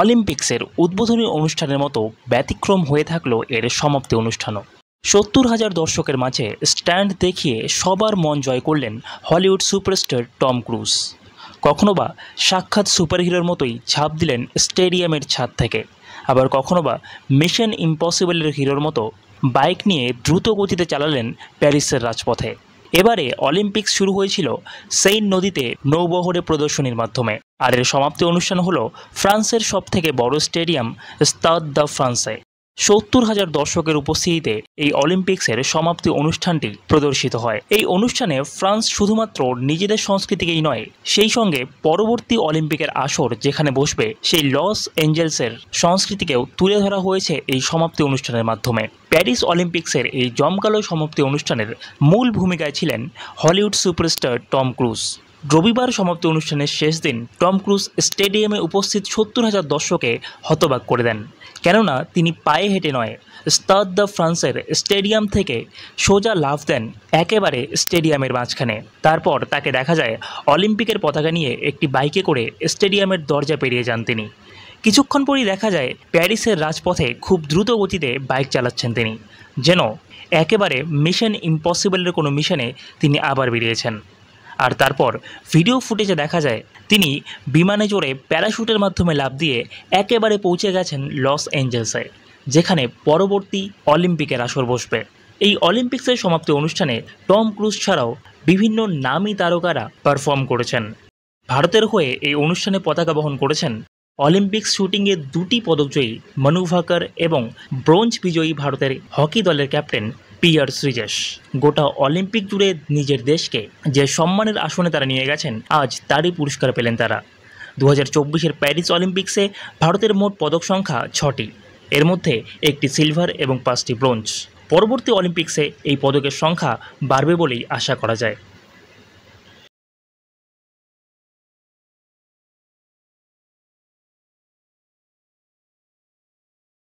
অলিম্পিক্সের উদ্বোধনী অনুষ্ঠানের মতো ব্যতিক্রম হয়ে থাকলো এর সমাপ্তি অনুষ্ঠানও। ৭০,০০০ দর্শকের মাঝে স্ট্যান্ড দেখিয়ে সবার মন জয় করলেন হলিউড সুপারস্টার টম ক্রুজ। কখনো বা সাক্ষাৎ সুপারহিরোর মতোই ঝাঁপ দিলেন স্টেডিয়ামের ছাদ থেকে, আবার কখনো বা মিশন ইম্পসিবলের হিরোর মতো বাইক নিয়ে দ্রুত গতিতে চালালেন প্যারিসের রাজপথে। এবারে অলিম্পিক্স শুরু হয়েছিল সেইন নদীতে নৌবহরে প্রদর্শনীর মাধ্যমে, আর এর সমাপ্তি অনুষ্ঠান হলো ফ্রান্সের সবথেকে বড় স্টেডিয়াম স্তাদ দ্য ফ্রান্সে। ৭০,০০০ দর্শকের উপস্থিতিতে এই অলিম্পিক্সের সমাপ্তি অনুষ্ঠানটি প্রদর্শিত হয়। এই অনুষ্ঠানে ফ্রান্স শুধুমাত্র নিজেদের সংস্কৃতিকেই নয়, সেই সঙ্গে পরবর্তী অলিম্পিকের আসর যেখানে বসবে সেই লস এঞ্জেলসের সংস্কৃতিকেও তুলে ধরা হয়েছে এই সমাপ্তি অনুষ্ঠানের মাধ্যমে। প্যারিস অলিম্পিক্সের এই জমকালো সমাপ্তি অনুষ্ঠানের মূল ভূমিকায় ছিলেন হলিউড সুপারস্টার টম ক্রুজ। রবিবার সমাপ্তি অনুষ্ঠানের শেষ দিন টম ক্রুজ স্টেডিয়ামে উপস্থিত ৭০,০০০ দর্শককে হতবাক করে দেন, কেননা তিনি পায়ে হেঁটে নয়, স্তাদ দ্য ফ্রান্সের স্টেডিয়াম থেকে সোজা লাফ দেন একেবারে স্টেডিয়ামের মাঝখানে। তারপর তাকে দেখা যায় অলিম্পিকের পতাকা নিয়ে একটি বাইকে করে স্টেডিয়ামের দরজা পেরিয়ে যান তিনি। কিছুক্ষণ পরই দেখা যায় প্যারিসের রাজপথে খুব দ্রুত গতিতে বাইক চালাচ্ছেন তিনি, যেন একেবারে মিশন ইম্পসিবলের কোনো মিশনে তিনি আবার বেরিয়েছেন। আর তারপর ভিডিও ফুটেজে দেখা যায় তিনি বিমানে চড়ে প্যারাশুটের মাধ্যমে লাফ দিয়ে একেবারে পৌঁছে গেছেন লস এঞ্জেলসে, যেখানে পরবর্তী অলিম্পিকের আসর বসবে। এই অলিম্পিক্সের সমাপ্তি অনুষ্ঠানে টম ক্রুজ ছাড়াও বিভিন্ন নামী তারকারা পারফর্ম করেছেন। ভারতের হয়ে এই অনুষ্ঠানে পতাকা বহন করেছেন অলিম্পিক্স শুটিংয়ে 2টি পদকজয়ী মনু ভাকর এবং ব্রোঞ্জ বিজয়ী ভারতের হকি দলের ক্যাপ্টেন পিয়ার শ্রীজেশ। গোটা অলিম্পিক জুড়ে নিজের দেশকে যে সম্মানের আসনে তারা নিয়ে গেছেন, আজ তারই পুরস্কার পেলেন তারা। 2024-এর প্যারিস অলিম্পিক্সে ভারতের মোট পদক সংখ্যা 6টি, এর মধ্যে 1টি সিলভার এবং 5টি ব্রোঞ্জ। পরবর্তী অলিম্পিক্সে এই পদকের সংখ্যা বাড়বে বলেই আশা করা যায়।